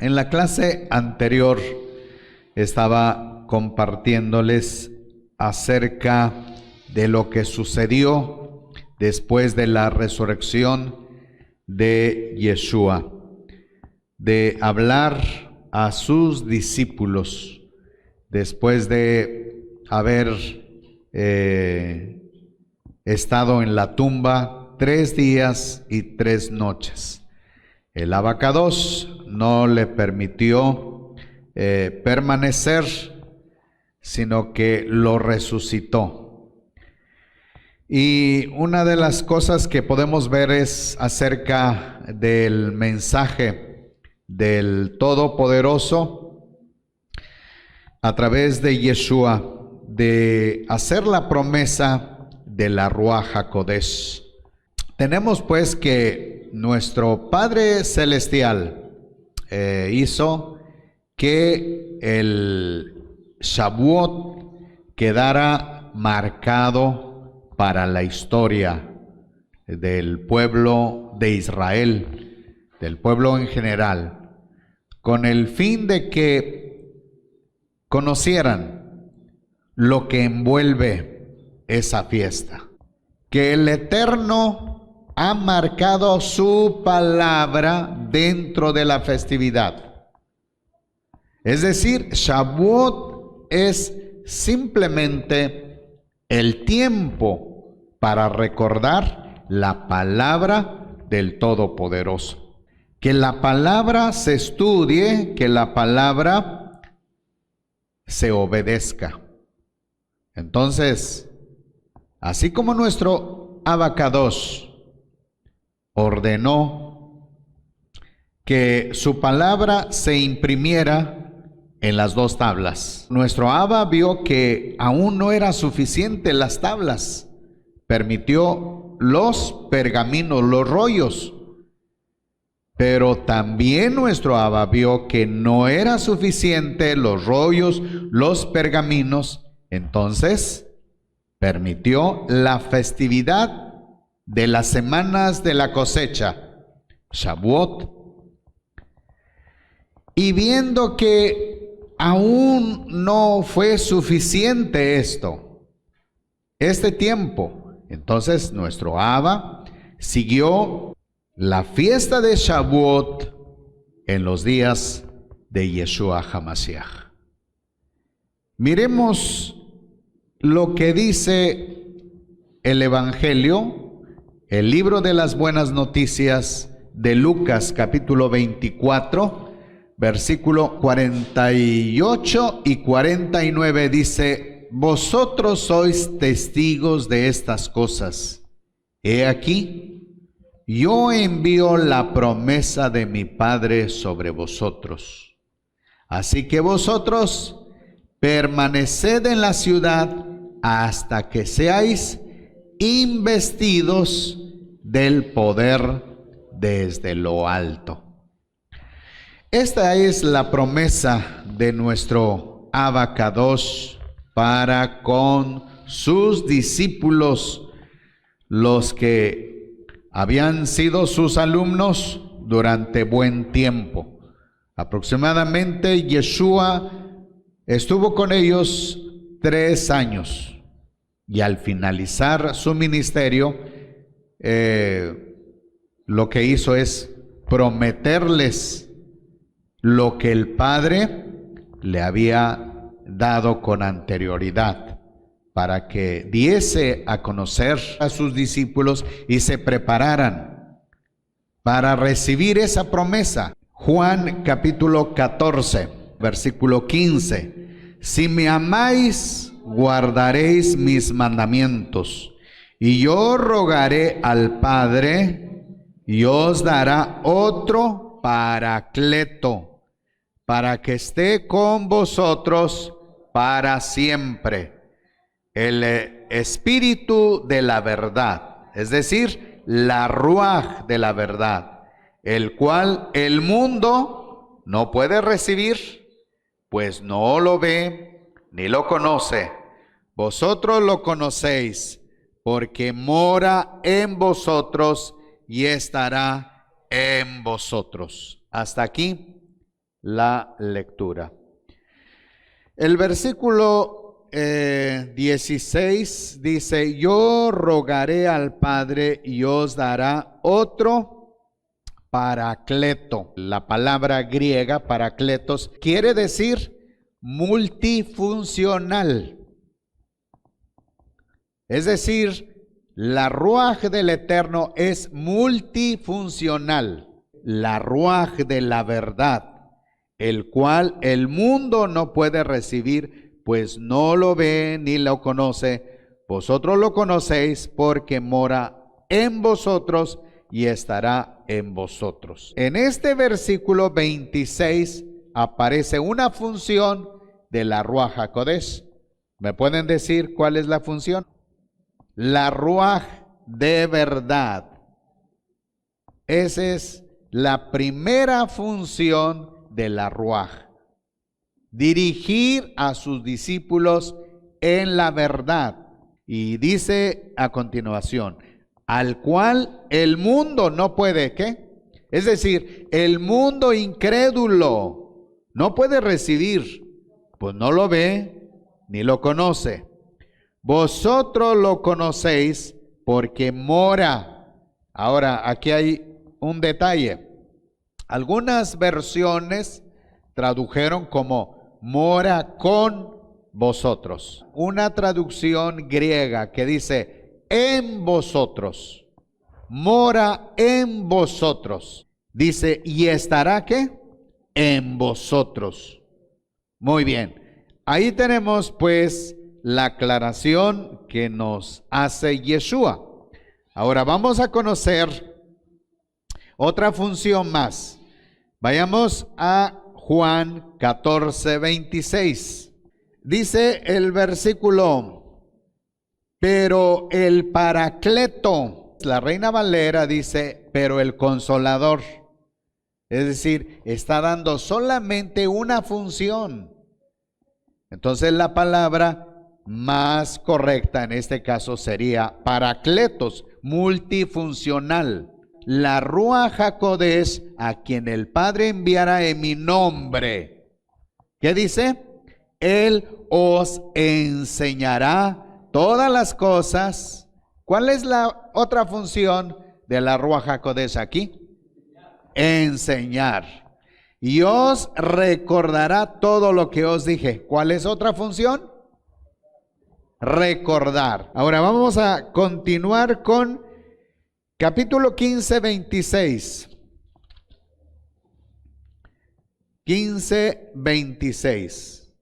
En la clase anterior estaba compartiéndoles acerca de lo que sucedió después de la resurrección de Yeshua, de hablar a sus discípulos después de haber estado en la tumba 3 días y 3 noches. El abacados no le permitió permanecer, sino que lo resucitó. Y una de las cosas que podemos ver es acerca del mensaje del Todopoderoso a través de Yeshua, de hacer la promesa de la Ruach HaKodesh. Tenemos pues que nuestro Padre Celestial hizo que el Shavuot quedara marcado para la historia del pueblo de Israel, del pueblo en general, con el fin de que conocieran lo que envuelve esa fiesta, que el Eterno ha marcado su palabra dentro de la festividad. Es decir, Shavuot es simplemente el tiempo para recordar la palabra del Todopoderoso. Que la palabra se estudie, que la palabra se obedezca. Entonces, así como nuestro abacados ordenó que su palabra se imprimiera en las 2 tablas, nuestro Abba vio que aún no era suficiente las tablas, permitió los pergaminos, los rollos, pero también nuestro Abba vio que no era suficiente los rollos, los pergaminos, entonces permitió la festividad de las semanas de la cosecha, Shavuot. Y viendo que aún no fue suficiente este tiempo, entonces nuestro Abba siguió la fiesta de Shavuot en los días de Yeshua HaMashiach. Miremos lo que dice el Evangelio, el libro de las buenas noticias de Lucas capítulo 24, versículo 48 y 49 dice: vosotros sois testigos de estas cosas. He aquí, yo envío la promesa de mi Padre sobre vosotros. Así que vosotros permaneced en la ciudad hasta que seáis investidos del poder desde lo alto. Esta es la promesa de nuestro abacados para con sus discípulos, los que habían sido sus alumnos durante buen tiempo. Aproximadamente Yeshua estuvo con ellos 3 años y al finalizar su ministerio, lo que hizo es prometerles lo que el Padre le había dado con anterioridad, para que diese a conocer a sus discípulos y se prepararan para recibir esa promesa. Juan capítulo 14, versículo 15. Si me amáis, guardaréis mis mandamientos, y yo rogaré al Padre, y os dará otro Paracleto, para que esté con vosotros para siempre, el Espíritu de la verdad, es decir, la Ruach de la verdad, el cual el mundo no puede recibir, pues no lo ve ni lo conoce. Vosotros lo conocéis, porque mora en vosotros y estará en vosotros. Hasta aquí la lectura. El versículo 16 dice, yo rogaré al Padre y os dará otro Paracleto. La palabra griega paracletos quiere decir multifuncional. Es decir, la Ruaj del Eterno es multifuncional. La Ruaj de la verdad, el cual el mundo no puede recibir, pues no lo ve ni lo conoce. Vosotros lo conocéis porque mora en vosotros y estará en vosotros. En este versículo 26 aparece una función de la Ruaj HaKodesh. ¿Me pueden decir cuál es la función? La Ruaj de verdad. Esa es la primera función de la Ruaj. Dirigir a sus discípulos en la verdad. Y dice a continuación, al cual el mundo no puede, ¿qué? Es decir, el mundo incrédulo no puede recibir, pues no lo ve ni lo conoce. Vosotros lo conocéis porque mora. Ahora, aquí hay un detalle. Algunas versiones tradujeron como mora con vosotros. Una traducción griega que dice en vosotros, mora en vosotros. Dice, ¿y estará qué? En vosotros. Muy bien. Ahí tenemos pues la aclaración que nos hace Yeshua. Ahora vamos a conocer otra función más. Vayamos a Juan 14:26. Dice el versículo, pero el Paracleto, la Reina Valera dice, pero el Consolador. Es decir, está dando solamente una función. Entonces la palabra más correcta en este caso sería Paracletos, multifuncional. La Ruaj HaKodesh, a quien el Padre enviará en mi nombre. ¿Qué dice? Él os enseñará todas las cosas. ¿Cuál es la otra función de la Ruaj HaKodesh aquí? Enseñar. Y os recordará todo lo que os dije. ¿Cuál es otra función? Recordar. Ahora vamos a continuar con capítulo 15:26. 15:26.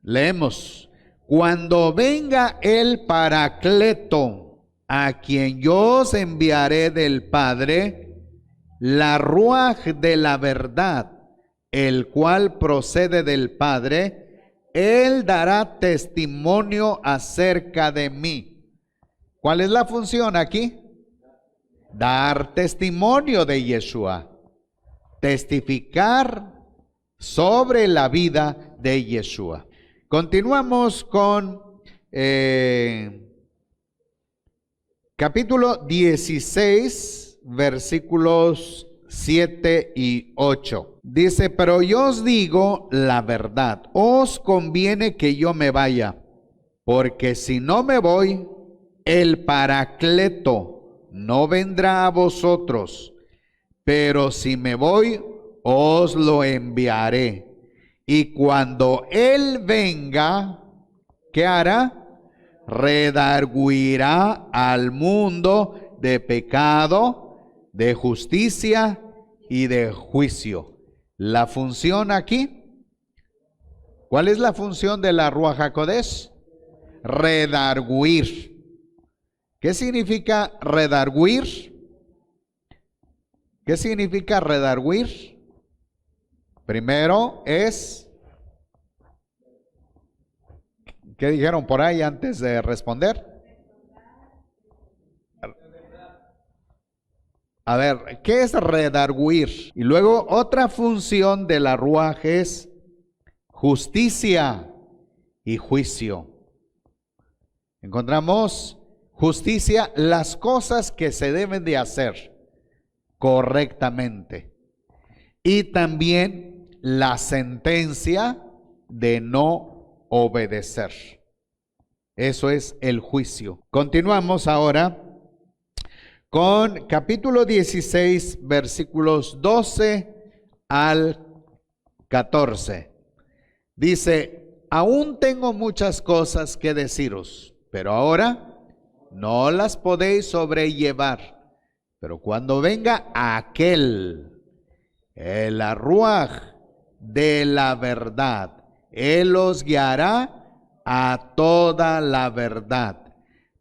Leemos. Cuando venga el Paracleto, a quien yo os enviaré del Padre, la Ruaj de la verdad, el cual procede del Padre, él dará testimonio acerca de mí. ¿Cuál es la función aquí? Dar testimonio de Yeshua. Testificar sobre la vida de Yeshua. Continuamos con capítulo 16, versículos 7 y 8. Dice, pero yo os digo la verdad, os conviene que yo me vaya, porque si no me voy, el Paracleto no vendrá a vosotros, pero si me voy, os lo enviaré. Y cuando Él venga, ¿qué hará? Redarguirá al mundo de pecado, de justicia y de juicio. La función aquí, ¿cuál es la función de la Ruaj HaKodesh? Redarguir. ¿Qué significa redarguir? ¿Qué significa redarguir? Primero es, ¿qué dijeron por ahí antes de responder? A ver, ¿qué es redarguir? Y luego otra función de la Ruaj es justicia y juicio. Encontramos justicia, las cosas que se deben de hacer correctamente. y también la sentencia de no obedecer. Eso es el juicio. Continuamos ahora con capítulo 16, versículos 12 al 14. Dice: aún tengo muchas cosas que deciros, pero ahora no las podéis sobrellevar. Pero cuando venga aquel, el Ruaj de la verdad, Él os guiará a toda la verdad,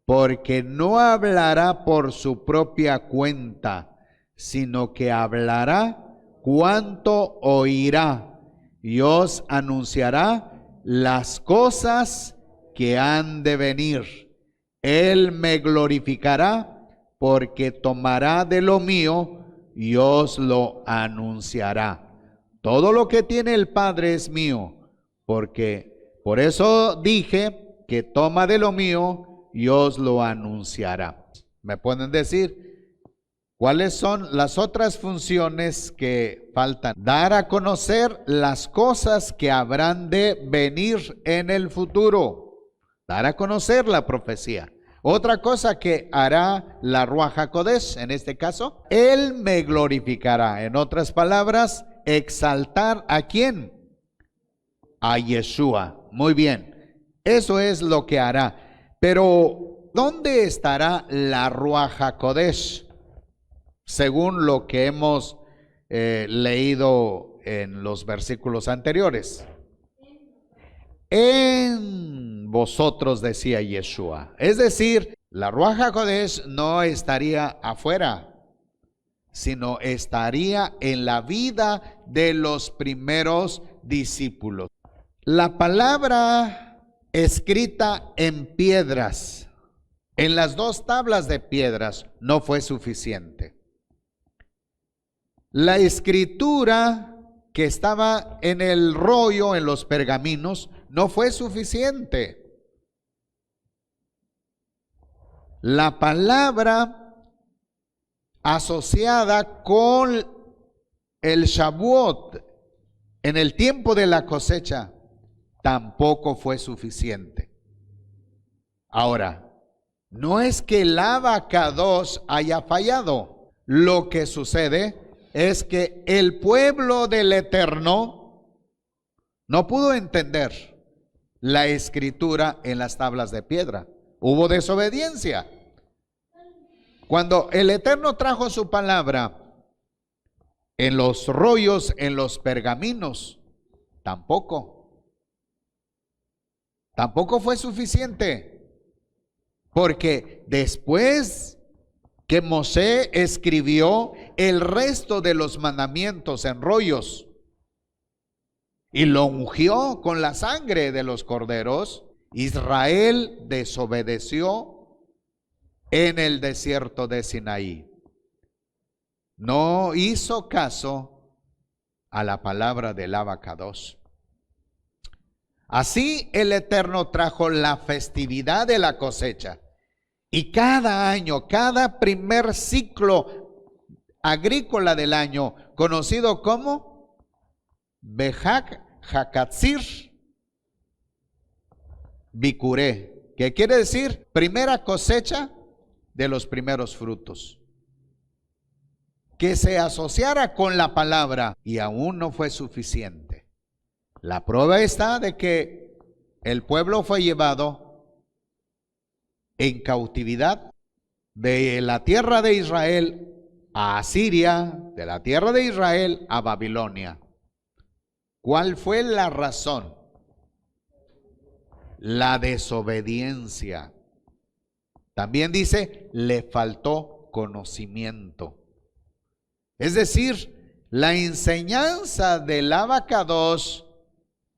porque no hablará por su propia cuenta, sino que hablará cuanto oirá, y os anunciará las cosas que han de venir. Él me glorificará, porque tomará de lo mío y os lo anunciará. Todo lo que tiene el Padre es mío, porque por eso dije que toma de lo mío y os lo anunciará. ¿Me pueden decir cuáles son las otras funciones que faltan? Dar a conocer las cosas que habrán de venir en el futuro. Dar a conocer la profecía. Otra cosa que hará la Ruaj HaKodesh, en este caso, Él me glorificará. En otras palabras, exaltar ¿a quién? A Yeshua. Muy bien, eso es lo que hará. Pero, ¿dónde estará la Ruaj HaKodesh? Según lo que hemos leído en los versículos anteriores. En vosotros, decía Yeshua. Es decir, la Ruaj HaKodesh no estaría afuera, sino estaría en la vida de los primeros discípulos. La palabra escrita en piedras, en las dos tablas de piedras, no fue suficiente. La escritura que estaba en el rollo, en los pergaminos, no fue suficiente. La palabra asociada con el Shavuot en el tiempo de la cosecha tampoco fue suficiente. Ahora, no es que el Abacados haya fallado. Lo que sucede es que el pueblo del Eterno no pudo entender la escritura en las tablas de piedra. Hubo desobediencia. Cuando el Eterno trajo su palabra en los rollos, en los pergaminos, tampoco fue suficiente. Porque después que Mosé escribió el resto de los mandamientos en rollos y lo ungió con la sangre de los corderos, Israel desobedeció en el desierto de Sinaí. No hizo caso a la palabra del Abacados. Así el Eterno trajo la festividad de la cosecha. Y cada año, cada primer ciclo agrícola del año, conocido como Behag Hakatzir Bikuré, que quiere decir primera cosecha de los primeros frutos, que se asociara con la palabra, y aún no fue suficiente. La prueba está de que el pueblo fue llevado en cautividad de la tierra de Israel a Asiria, de la tierra de Israel a Babilonia. ¿Cuál fue la razón? La desobediencia. También dice, le faltó conocimiento. Es decir, la enseñanza del Abacados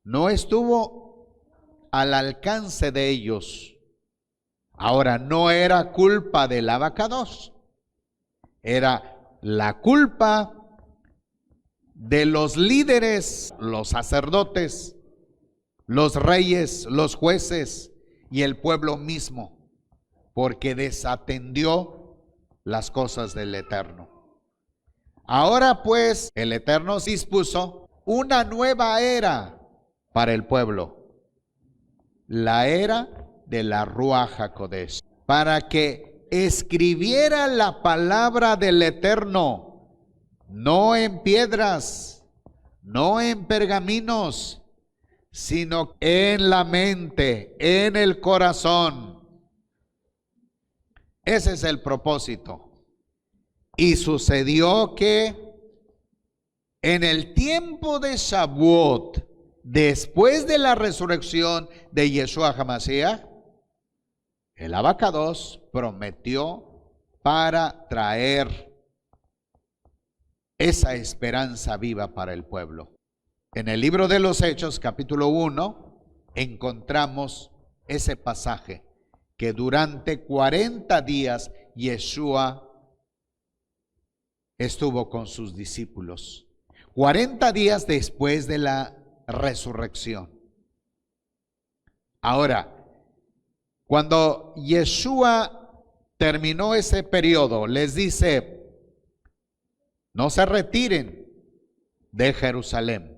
no estuvo al alcance de ellos. Ahora, no era culpa del Abacados, era la culpa de los líderes, los sacerdotes, los reyes, los jueces y el pueblo mismo, porque desatendió las cosas del Eterno. Ahora pues el Eterno dispuso una nueva era para el pueblo, la era de la Ruach HaKodesh, para que escribiera la palabra del Eterno, no en piedras, no en pergaminos, sino en la mente, en el corazón. Ese es el propósito. Y sucedió que en el tiempo de Shavuot, después de la resurrección de Yeshua HaMashiach, el Abacados prometió para traer esa esperanza viva para el pueblo. En el libro de los Hechos, capítulo 1, encontramos ese pasaje que durante 40 días Yeshua estuvo con sus discípulos. 40 días después de la resurrección. Ahora, cuando Yeshua terminó ese periodo, les dice: no se retiren de Jerusalén.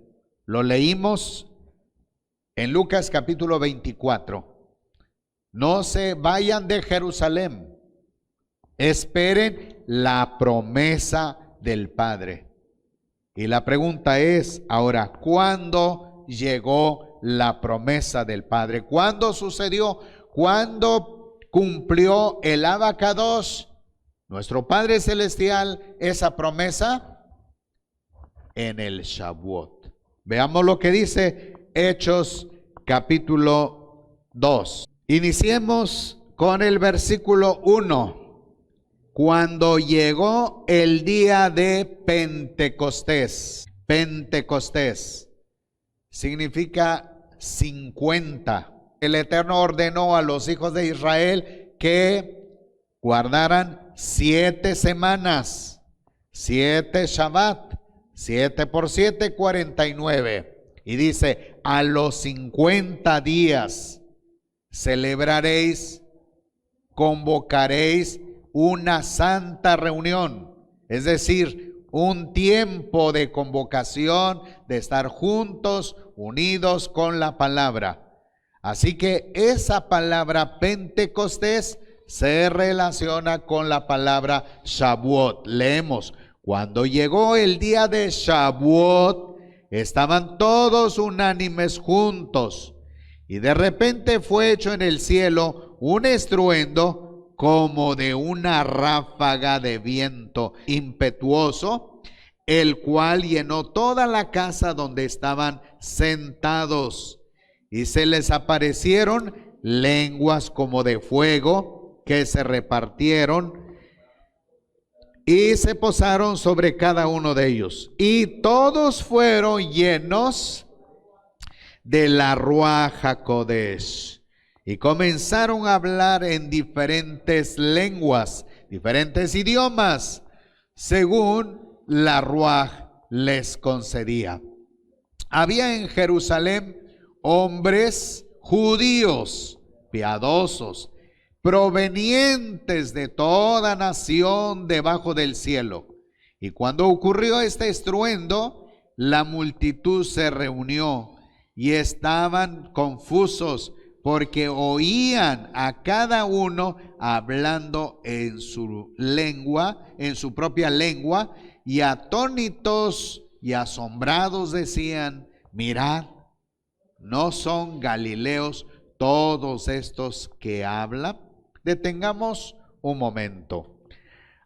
Lo leímos en Lucas capítulo 24. No se vayan de Jerusalén. Esperen la promesa del Padre. Y la pregunta es ahora, ¿cuándo llegó la promesa del Padre? ¿Cuándo sucedió? ¿Cuándo cumplió el Abacados, nuestro Padre Celestial, esa promesa? En el Shavuot. Veamos lo que dice Hechos capítulo 2. Iniciemos con el versículo 1. Cuando llegó el día de Pentecostés. Pentecostés significa 50. El Eterno ordenó a los hijos de Israel que guardaran 7 semanas, 7 Shabbat, 7 por 7, 49. Y dice: a los 50 días celebraréis, convocaréis una santa reunión, es decir, un tiempo de convocación, de estar juntos, unidos con la palabra. Así que esa palabra Pentecostés se relaciona con la palabra Shavuot. Leemos: cuando llegó el día de Shavuot, estaban todos unánimes juntos, y de repente fue hecho en el cielo un estruendo como de una ráfaga de viento impetuoso, el cual llenó toda la casa donde estaban sentados, y se les aparecieron lenguas como de fuego que se repartieron y se posaron sobre cada uno de ellos, y todos fueron llenos de la Ruach HaKodesh. Y comenzaron a hablar en diferentes lenguas, diferentes idiomas, según la Ruach les concedía. Había en Jerusalén hombres judíos, piadosos, provenientes de toda nación debajo del cielo. Y cuando ocurrió este estruendo, la multitud se reunió y estaban confusos, porque oían a cada uno hablando en su lengua, en su propia lengua, y atónitos y asombrados decían: mirad, ¿no son galileos todos estos que hablan? Detengamos un momento.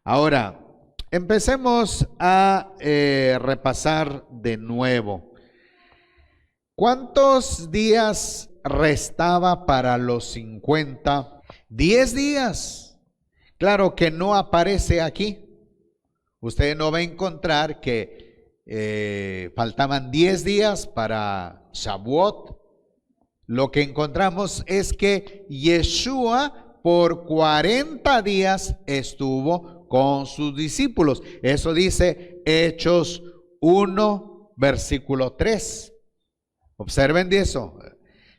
Ahora, empecemos a repasar de nuevo. ¿Cuántos días restaba para los 50? 10 días. Claro que no aparece aquí. Usted no va a encontrar que faltaban 10 días para Shavuot. Lo que encontramos es que Yeshua por 40 días estuvo con sus discípulos. Eso dice Hechos 1, versículo 3. Observen de eso.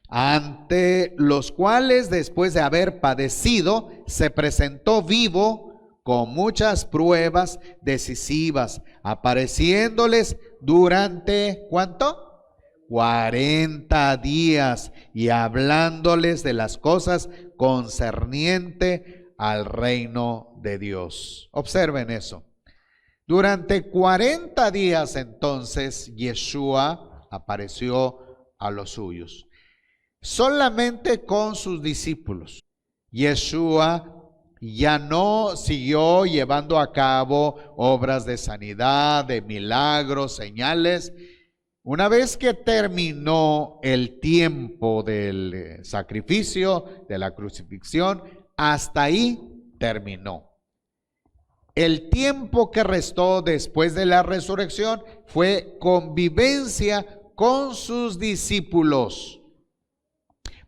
Ante los cuales, después de haber padecido, se presentó vivo con muchas pruebas decisivas, apareciéndoles durante, ¿cuánto? 40 días y hablándoles de las cosas concernientes al reino de Dios. Observen eso. Durante 40 días entonces Yeshua apareció a los suyos, solamente con sus discípulos. Yeshua ya no siguió llevando a cabo obras de sanidad, de milagros, señales. Una vez que terminó el tiempo del sacrificio, de la crucifixión, hasta ahí terminó. El tiempo que restó después de la resurrección fue convivencia con sus discípulos,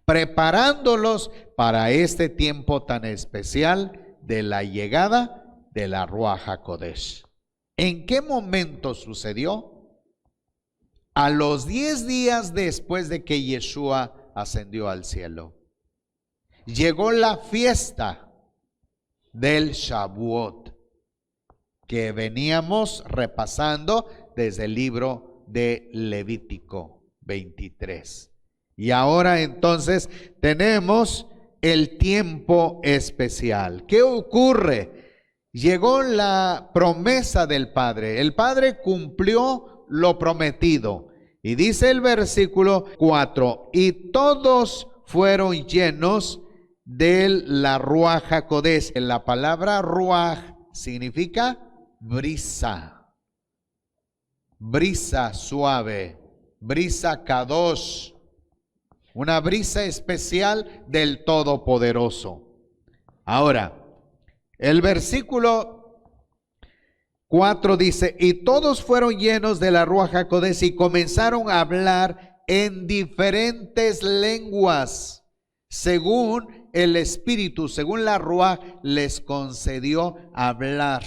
preparándolos para este tiempo tan especial de la llegada de la Ruach HaKodesh. ¿En qué momento sucedió? A los 10 días después de que Yeshua ascendió al cielo, llegó la fiesta del Shavuot, que veníamos repasando desde el libro de Levítico 23. Y ahora entonces tenemos el tiempo especial. ¿Qué ocurre? Llegó la promesa del Padre. El Padre cumplió lo prometido. Y dice el versículo 4, y todos fueron llenos de la Ruach HaKodesh. La palabra Ruach significa brisa, brisa suave, brisa Kadosh, una brisa especial del Todopoderoso. Ahora, el versículo 4 dice, y todos fueron llenos de la Ruach HaKodesh y comenzaron a hablar en diferentes lenguas, según el Espíritu, según la Ruach les concedió hablar.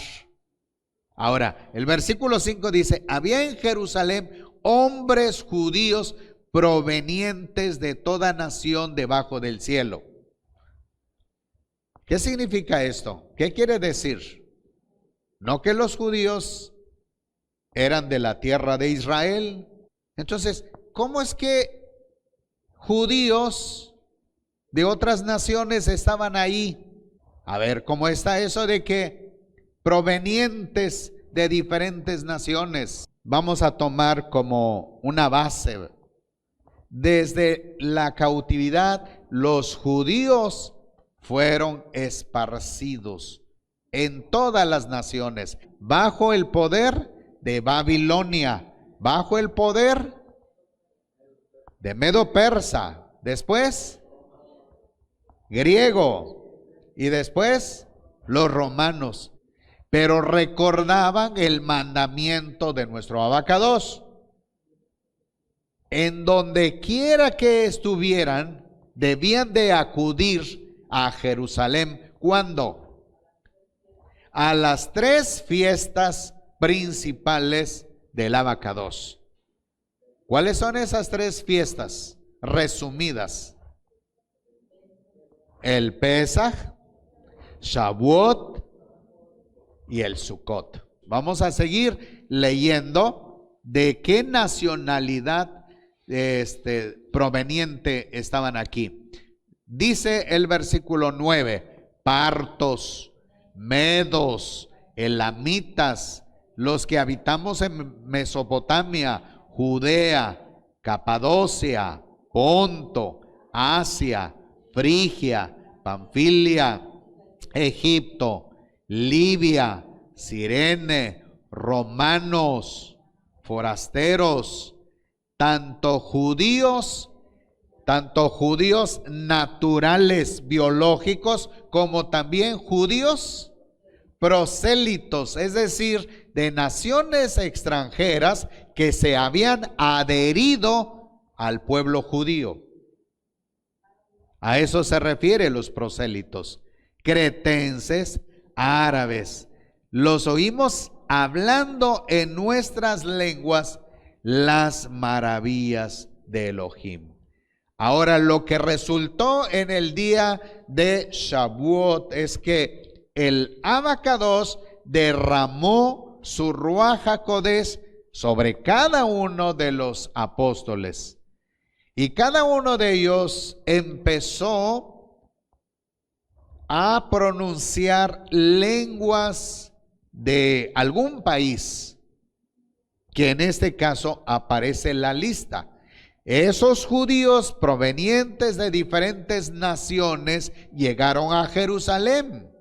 Ahora, el versículo 5 dice, había en Jerusalén hombres judíos provenientes de toda nación debajo del cielo. ¿Qué significa esto? ¿Qué quiere decir? No que los judíos eran de la tierra de Israel. Entonces, ¿cómo es que judíos de otras naciones estaban ahí? A ver, ¿cómo está eso de que provenientes de diferentes naciones? Vamos a tomar como una base. Desde la cautividad, los judíos fueron esparcidos en todas las naciones, bajo el poder de Babilonia, bajo el poder de Medo-Persa, después griego y después los romanos. Pero recordaban el mandamiento de nuestro Abacados. En donde quiera que estuvieran, debían de acudir a Jerusalén. ¿Cuándo? A las 3 fiestas principales del Abacados. ¿Cuáles son esas 3 fiestas? Resumidas: el Pesaj, Shavuot y el Sukkot. Vamos a seguir leyendo de qué nacionalidad proveniente estaban aquí. Dice el versículo 9: partos, medos, elamitas, los que habitamos en Mesopotamia, Judea, Capadocia, Ponto, Asia, Frigia, Panfilia, Egipto, Libia, Cirene, romanos, forasteros, tanto judíos naturales, biológicos, como también judíos prosélitos, es decir, de naciones extranjeras que se habían adherido al pueblo judío. A eso se refiere los prosélitos, cretenses, árabes. Los oímos hablando en nuestras lenguas las maravillas de Elohim. Ahora, lo que resultó en el día de Shavuot es que el Abacados derramó su Ruaj HaKodesh sobre cada uno de los apóstoles. Y cada uno de ellos empezó a pronunciar lenguas de algún país, que en este caso aparece en la lista. Esos judíos provenientes de diferentes naciones llegaron a Jerusalén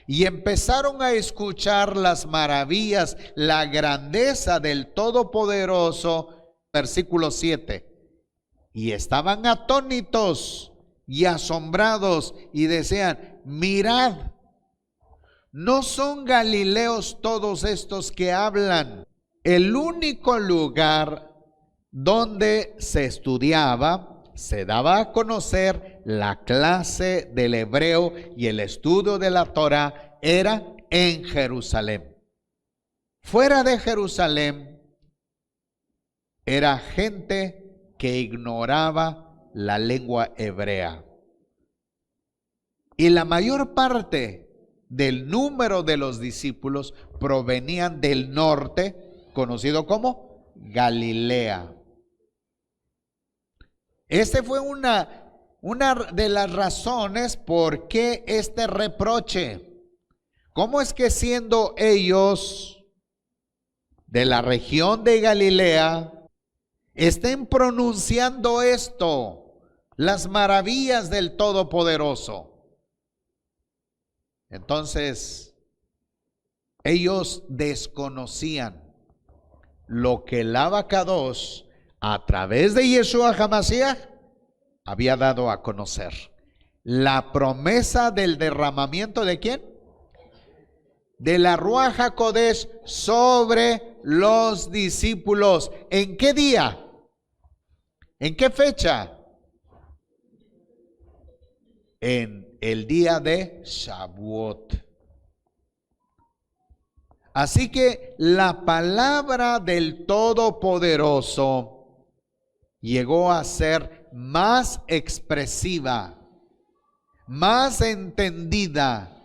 y empezaron a escuchar las maravillas, la grandeza del Todopoderoso. Versículo 7. Y estaban atónitos y asombrados y decían: mirad, ¿no son galileos todos estos que hablan? El único lugar donde se estudiaba, se daba a conocer la clase del hebreo y el estudio de la Torah era en Jerusalén. Fuera de Jerusalén era gente que ignoraba la lengua hebrea. Y la mayor parte del número de los discípulos provenían del norte, conocido como Galilea. Este fue una de las razones por qué este reproche. ¿Cómo es que siendo ellos de la región de Galilea estén pronunciando esto, las maravillas del Todopoderoso? Entonces, ellos desconocían lo que el Abacados, a través de Yeshua HaMashiach, había dado a conocer. La promesa del derramamiento ¿de quién? De la Ruaj HaKodesh sobre los discípulos. ¿En qué día? ¿En qué fecha? En el día de Shavuot. Así que la palabra del Todopoderoso llegó a ser más expresiva, más entendida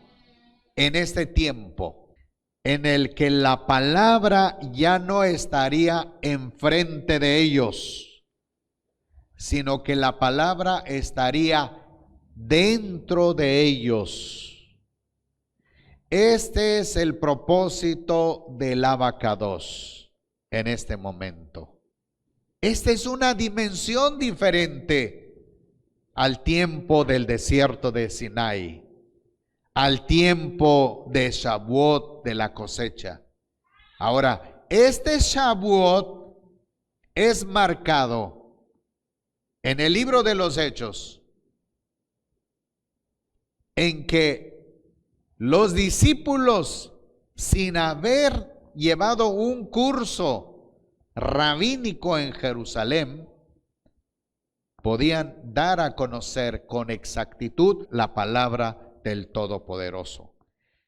en este tiempo, en el que la palabra ya no estaría enfrente de ellos, sino que la palabra estaría dentro de ellos. Este es el propósito del Abacados en este momento. Esta es una dimensión diferente al tiempo del desierto de Sinai, al tiempo de Shavuot, de la cosecha. Ahora, este Shavuot es marcado en el libro de los Hechos, en que los discípulos, sin haber llevado un curso rabínico en Jerusalén, podían dar a conocer con exactitud la palabra del Todopoderoso.